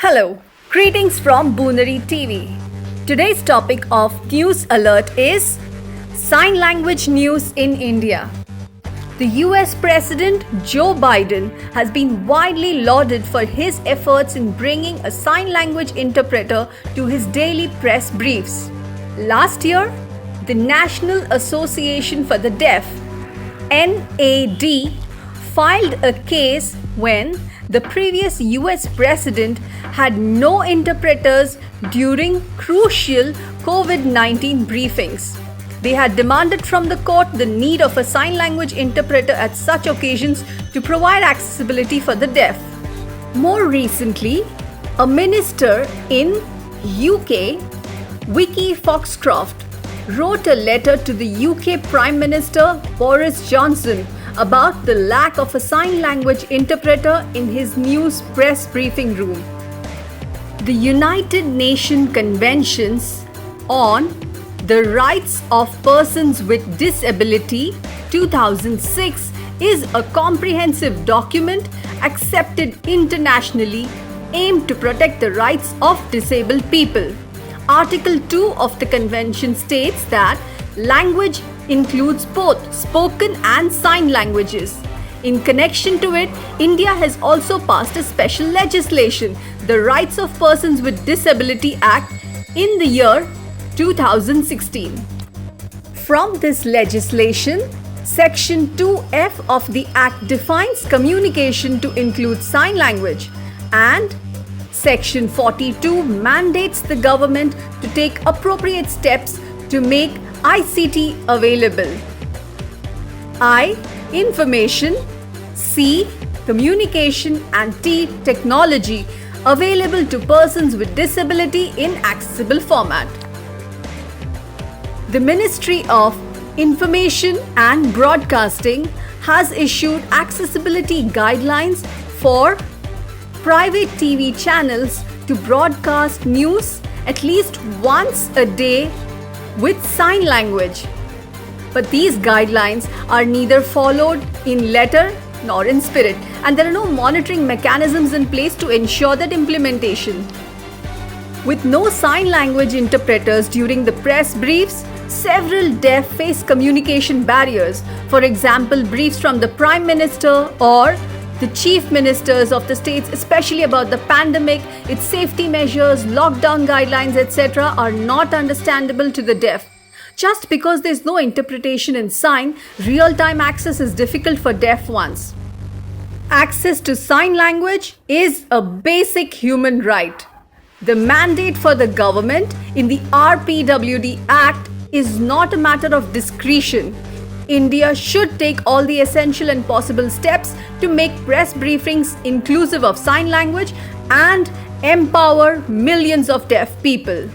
Hello, greetings from Boonary TV. Today's topic of news alert is sign language news in India. The US President Joe Biden has been widely lauded for his efforts in bringing a sign language interpreter to his daily press briefs. Last year, the National Association for the Deaf, NAD, filed a case when the previous US president had no interpreters during crucial COVID-19 briefings. They had demanded from the court the need of a sign language interpreter at such occasions to provide accessibility for the deaf. More recently, a minister in UK, Vicky Foxcroft, wrote a letter to the UK Prime Minister Boris Johnson about the lack of a sign language interpreter in his news press briefing room. The United Nations Conventions on the Rights of Persons with Disability 2006 is a comprehensive document accepted internationally aimed to protect the rights of disabled people. Article 2 of the convention states that language includes both spoken and sign languages. In connection to it, India has also passed a special legislation, the Rights of Persons with Disability Act, in the year 2016. From this legislation, Section 2F of the Act defines communication to include sign language, and Section 42 mandates the government to take appropriate steps to make ICT available. I. Information. C. Communication. And T. Technology available to persons with disability in accessible format. The Ministry of Information and Broadcasting has issued accessibility guidelines for private TV channels to broadcast news at least once a day with sign language. But these guidelines are neither followed in letter nor in spirit, and there are no monitoring mechanisms in place to ensure that implementation. With no sign language interpreters during the press briefs, several deaf face communication barriers. For example, briefs from the Prime Minister or the chief ministers of the states, especially about the pandemic, its safety measures, lockdown guidelines, etc., are not understandable to the deaf. Just because there is no interpretation in sign, real-time access is difficult for deaf ones. Access to sign language is a basic human right. The mandate for the government in the RPWD Act is not a matter of discretion. India should take all the essential and possible steps to make press briefings inclusive of sign language and empower millions of deaf people.